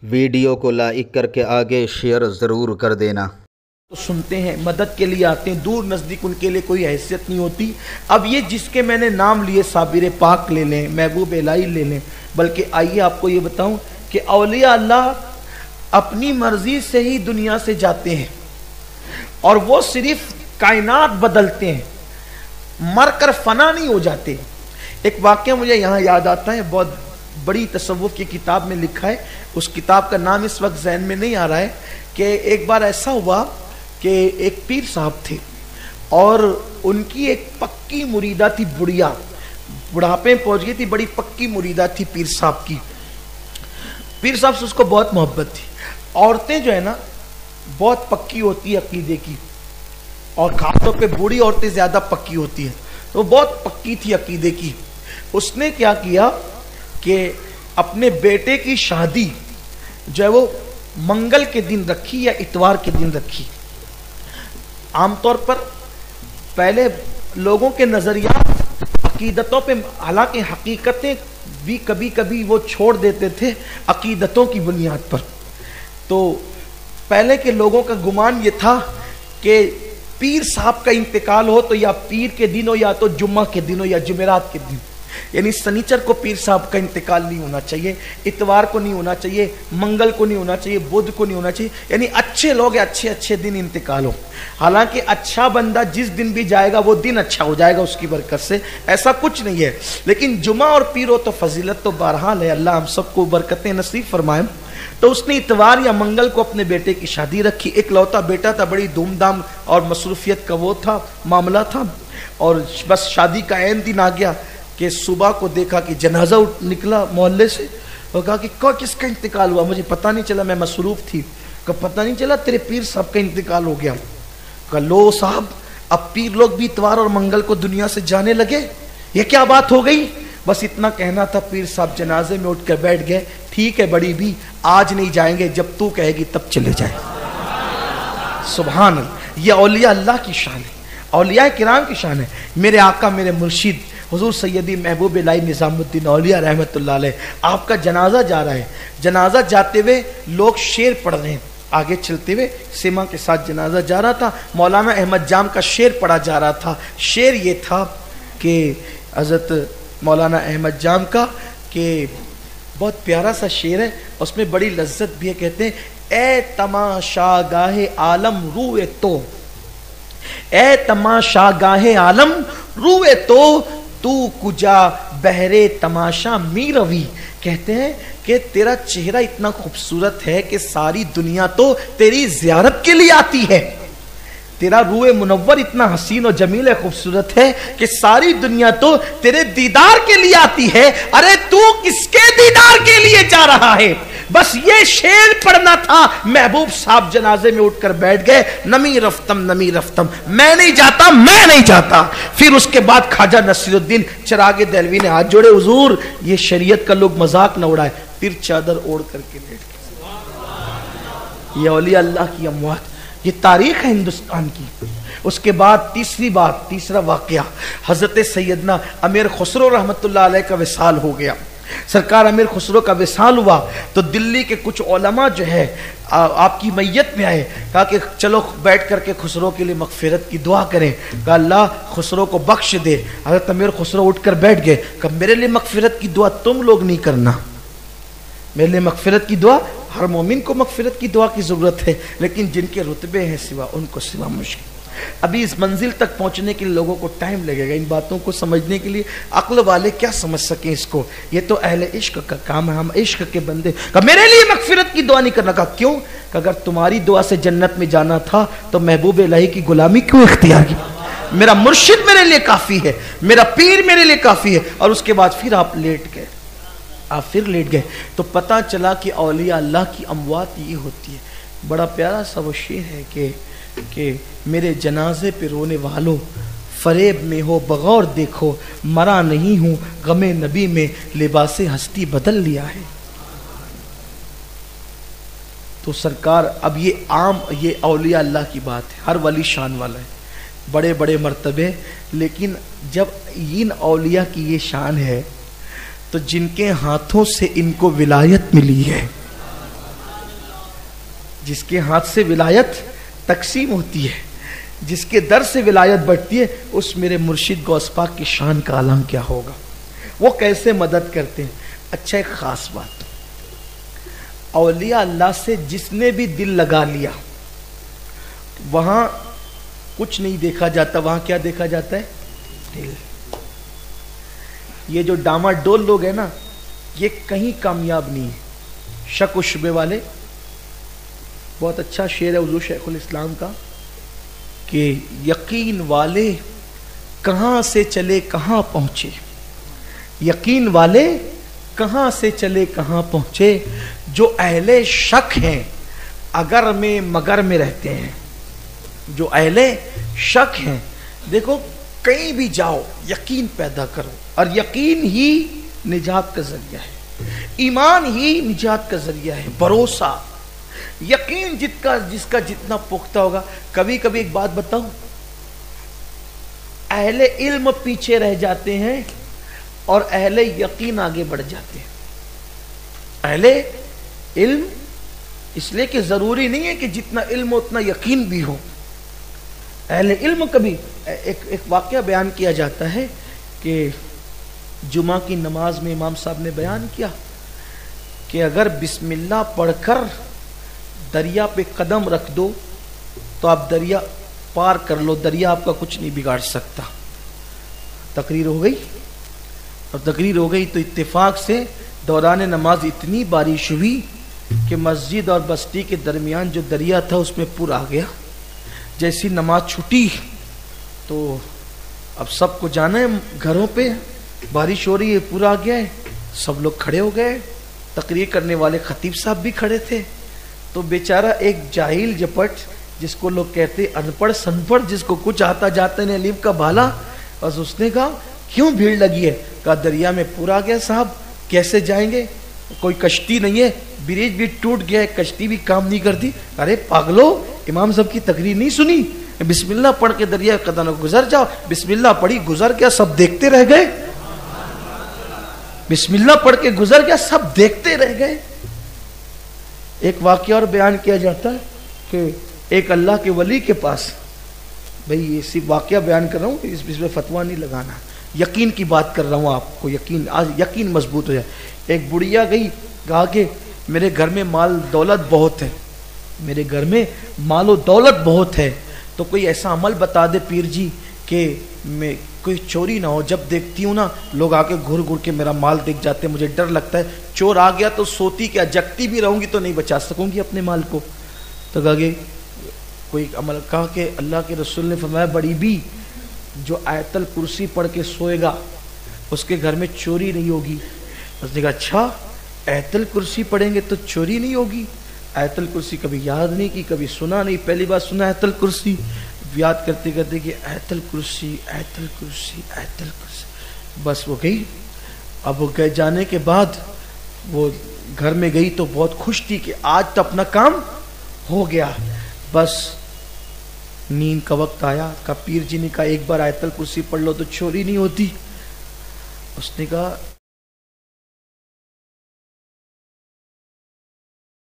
Video کو like کر کے آگے شیئر ضرور کر دینا۔ تو سنتے ہیں، مدد کے لیے آتے ہیں، دور نزدیک ان کے لیے کوئی حیثیت نہیں ہوتی۔ اب یہ جس کے میں نے نام لیے، صابر پاک لے لیں، محبوب الہی لے لیں، بلکہ آئیے آپ کو یہ بتاؤں کہ اولیاء اللہ اپنی مرضی سے ہی دنیا سے جاتے ہیں، اور وہ صرف کائنات بدلتے ہیں، مر کر فنا نہیں ہو جاتے۔ ایک واقعہ مجھے یہاں یاد آتا ہے، بہت بڑی تصوف کی کتاب میں لکھا ہے، اس کتاب کا نام اس وقت ذہن میں نہیں آ رہا ہے، کہ ایک بار ایسا ہوا کہ ایک پیر صاحب تھے اور ان کی ایک پکی مریدہ تھی، بڑھیا بڑھاپے میں پہنچ گئی تھی، بڑی پکی مریدہ تھی پیر صاحب کی۔ پیر صاحب سے اس کو بہت محبت تھی۔ عورتیں جو ہے نا بہت پکی ہوتی ہے عقیدے کی، اور خاص طور پہ بوڑھی عورتیں زیادہ پکی ہوتی ہیں، تو وہ بہت پکی تھی عقیدے کی۔ اس نے کیا کیا کہ اپنے بیٹے کی شادی جو ہے وہ منگل کے دن رکھی یا اتوار کے دن رکھی۔ عام طور پر پہلے لوگوں کے نظریات عقیدتوں پہ، حالانکہ حقیقتیں بھی کبھی کبھی وہ چھوڑ دیتے تھے عقیدتوں کی بنیاد پر، تو پہلے کے لوگوں کا گمان یہ تھا کہ پیر صاحب کا انتقال ہو تو یا پیر کے دن ہو یا تو جمعہ کے دن ہو یا جمعرات کے دن، یعنی سنیچر کو پیر صاحب کا انتقال نہیں ہونا چاہیے، اتوار کو نہیں ہونا چاہیے، منگل کو نہیں ہونا چاہیے، بدھ کو نہیں ہونا چاہیے، یعنی اچھے لوگ اچھے دن انتقال ہو۔ حالانکہ اچھا بندہ جس دن بھی جائے گا وہ دن اچھا ہو جائے گا اس کی برکت سے، ایسا کچھ نہیں ہے، لیکن جمعہ اور پیر ہو تو فضیلت تو بہرحال ہے، اللہ ہم سب کو برکتیں نصیب فرمائے۔ تو اس نے اتوار یا منگل کو اپنے بیٹے کی شادی رکھی، ایک لوتا بیٹا تھا، بڑی دھوم دھام اور مصروفیت کا وہ تھا معاملہ تھا، اور بس شادی کا عین دن آ گیا کہ صبح کو دیکھا کہ جنازہ نکلا محلے سے، اور کہا کہ کس کا انتقال ہوا؟ مجھے پتہ نہیں چلا، میں مصروف تھی۔ کہ پتہ نہیں چلا تیرے پیر صاحب کا انتقال ہو گیا؟ کہ لو صاحب، اب پیر لوگ بھی اتوار اور منگل کو دنیا سے جانے لگے، یہ کیا بات ہو گئی؟ بس اتنا کہنا تھا۔ پیر صاحب جنازے میں اٹھ کر بیٹھ گئے، ٹھیک ہے بڑی بھی، آج نہیں جائیں گے، جب تو کہے گی تب چلے جائیں۔ سبحان اللہ، یہ اولیاء اللہ کی شان ہے، اولیاء کرام کی شان ہے۔ میرے آقا، میرے مرشد حضور سیدی محبوب الہی نظام الدین اولیاء رحمت اللہ علیہ، آپ کا جنازہ جا رہا ہے، جنازہ جاتے ہوئے لوگ شعر پڑھ رہے ہیں، آگے چلتے ہوئے سیما کے ساتھ جنازہ جا رہا تھا، مولانا احمد جام کا شعر پڑھا جا رہا تھا۔ شعر یہ تھا کہ حضرت مولانا احمد جام کا، کہ بہت پیارا سا شعر ہے، اس میں بڑی لذت بھی ہے، کہتے ہیں اے تماشا گاہ عالم روئے تو، اے تماشا گاہ عالم روئے تو کجا بہرے تماشا می روی، کہتے ہیں کہ تیرا چہرہ اتنا خوبصورت ہے کہ ساری دنیا تو تیری زیارت کے لیے آتی ہے، تیرا روح منور اتنا حسین و جمیل ہے، خوبصورت ہے کہ ساری دنیا تو تیرے دیدار کے لیے آتی ہے، ارے تو کس کے دیدار کے لیے جا رہا ہے؟ بس یہ شعر پڑھنا تھا۔ محبوب صاحب جنازے میں اٹھ کر بیٹھ گئے، نمی رفتم میں نہیں جاتا، میں نہیں جاتا۔ پھر اس کے بعد خواجہ نصیر الدین چراغ دہلوی نے ہاتھ جوڑے، حضور یہ شریعت کا لوگ مذاق نہ اڑائے، پھر چادر اوڑھ کر کے لیٹ گئے۔ یہ اولیاء اللہ کی اموات، یہ تاریخ ہے ہندوستان کی۔ اس کے بعد تیسرا واقعہ، حضرت سیدنا امیر خسرو رحمت اللہ علیہ کا وصال ہو گیا۔ سرکار امیر خسرو کا وصال ہوا تو دلی کے کچھ علماء جو ہے آپ کی میت میں آئے، کہا کہ چلو بیٹھ کر کے خسرو کے لیے مغفرت کی دعا کریں، کہا اللہ خسرو کو بخش دے۔ حضرت امیر خسرو اٹھ کر بیٹھ گئے، کہا میرے لیے مغفرت کی دعا تم لوگ نہیں کرنا، میرے لیے مغفرت کی دعا، ہر مومن کو مغفرت کی دعا کی ضرورت ہے، لیکن جن کے رتبے ہیں سوا ان کو سوا مشکل۔ ابھی اس منزل تک پہنچنے کے لیے لوگوں کو ٹائم لگے گا، ان باتوں کو سمجھنے کے لیے عقل والے کیا سمجھ سکیں اس کو، یہ تو اہل عشق کا کام ہے، ہم عشق کے بندے۔ کہ میرے لیے مغفرت کی دعا نہیں کرنا، کہا کیوں؟ کہ اگر تمہاری دعا سے جنت میں جانا تھا تو محبوب الہی کی غلامی کیوں اختیار کی؟ میرا مرشد میرے لیے کافی ہے، میرا پیر میرے لیے کافی ہے۔ اور اس کے بعد پھر آپ لیٹ گئے، آپ پھر لیٹ گئے، تو پتہ چلا کہ اولیاء اللہ کی اموات یہ ہوتی ہے۔ بڑا پیارا سا وہ شعر ہے کہ میرے جنازے پہ رونے والوں فریب میں ہو بغور دیکھو، مرا نہیں ہوں غم نبی میں لباس ہستی بدل لیا ہے۔ تو سرکار، اب یہ عام، یہ اولیاء اللہ کی بات ہے، ہر ولی شان والا ہے، بڑے بڑے مرتبے، لیکن جب ان اولیاء کی یہ شان ہے تو جن کے ہاتھوں سے ان کو ولایت ملی ہے، جس کے ہاتھ سے ولایت تقسیم ہوتی ہے، جس کے در سے ولایت بڑھتی ہے، اس میرے مرشد غوث پاک کی شان کا عالم کیا ہوگا، وہ کیسے مدد کرتے ہیں۔ اچھا ایک خاص بات، اولیاء اللہ سے جس نے بھی دل لگا لیا وہاں کچھ نہیں دیکھا جاتا، وہاں کیا دیکھا جاتا ہے؟ دل۔ یہ جو ڈاما ڈول لوگ ہیں نا، یہ کہیں کامیاب نہیں ہے، شک و شبے والے۔ بہت اچھا شعر ہے حضور شیخ الاسلام کا کہ یقین والے کہاں سے چلے کہاں پہنچے، یقین والے کہاں سے چلے کہاں پہنچے، جو اہل شک ہیں اگر میں مگر میں رہتے ہیں، جو اہل شک ہیں۔ دیکھو کہیں بھی جاؤ یقین پیدا کرو، اور یقین ہی نجات کا ذریعہ ہے، ایمان ہی نجات کا ذریعہ ہے، بھروسہ یقین جس کا جتنا پختہ ہوگا۔ کبھی کبھی ایک بات بتاؤں، اہل علم پیچھے رہ جاتے ہیں اور اہل یقین آگے بڑھ جاتے ہیں۔ اہل علم اس لیے کہ ضروری نہیں ہے کہ جتنا علم اتنا یقین بھی ہو۔ اہل علم کبھی ایک واقعہ بیان کیا جاتا ہے کہ جمعہ کی نماز میں امام صاحب نے بیان کیا کہ اگر بسم اللہ پڑھ کر دریا پہ قدم رکھ دو تو آپ دریا پار کر لو، دریا آپ کا کچھ نہیں بگاڑ سکتا۔ تقریر ہو گئی، اور تقریر ہو گئی تو اتفاق سے دوران نماز اتنی بارش ہوئی کہ مسجد اور بستی کے درمیان جو دریا تھا اس میں پور آ گیا۔ جیسی نماز چھٹی تو اب سب کو جانا ہے گھروں پہ، بارش ہو رہی ہے، پور آ گیا ہے، سب لوگ کھڑے ہو گئے، تقریر کرنے والے خطیب صاحب بھی کھڑے تھے۔ تو بیچارہ ایک جاہل جپٹ، جس کو لوگ کہتے ان پڑھ سن پڑھ، جس کو کچھ آتا جاتا نہیں الف کا بھالا، بس اس نے کہا کیوں بھیڑ لگی ہے؟ کہا دریا میں پور آ گیا صاحب، کیسے جائیں گے؟ کوئی کشتی نہیں ہے، بریج بھی ٹوٹ گیا ہے، کشتی بھی کام نہیں کرتی۔ ارے پاگلو، امام صاحب کی تقریر نہیں سنی؟ بسم اللہ پڑھ کے دریا قدم گزر جاؤ۔ بسم اللہ پڑھی، گزر گیا، سب دیکھتے رہ گئے۔ بسم اللہ پڑھ کے گزر گیا، سب دیکھتے رہ گئے۔ ایک واقعہ اور بیان کیا جاتا ہے کہ ایک اللہ کے ولی کے پاس، بھئی یہ صرف واقعہ بیان کر رہا ہوں، اس میں فتویٰ نہیں لگانا، یقین کی بات کر رہا ہوں آپ کو، یقین آج یقین مضبوط ہو جائے۔ ایک بڑھیا گئی، کہا کہ میرے گھر میں مال دولت بہت ہے، میرے گھر میں مال و دولت بہت ہے، تو کوئی ایسا عمل بتا دے پیر جی کہ میں کوئی چوری نہ ہو۔ جب دیکھتی ہوں نا لوگ آ کے گھر گھر کے میرا مال دیکھ جاتے ہیں، مجھے ڈر لگتا ہے چور آ گیا تو سوتی کیا، جگتی بھی رہوں گی تو نہیں بچا سکوں گی اپنے مال کو۔ تو کہا کہ کوئی عمل، کہا کہ اللہ کے رسول نے فرمایا بڑی بھی جو آیت الکرسی پڑھ کے سوئے گا اس کے گھر میں چوری نہیں ہوگی۔ اس نے کہا اچھا آیت الکرسی پڑھیں گے تو چوری نہیں ہوگی؟ آیت الکرسی کبھی یاد نہیں کی، کبھی سنا نہیں، پہلی بار سنا آیت الکرسی۔ یاد کرتے کرتے کہ آیت الکرسی آیت الکرسی آیت الکرسی، بس وہ گئی۔ اب وہ گئے، جانے کے بعد وہ گھر میں گئی تو بہت خوش تھی کہ آج تو اپنا کام ہو گیا۔ بس نیند کا وقت آیا، کہا پیر جی نے کہا ایک بار آیت الکرسی پڑھ لو تو چوری نہیں ہوتی۔ اس نے کہا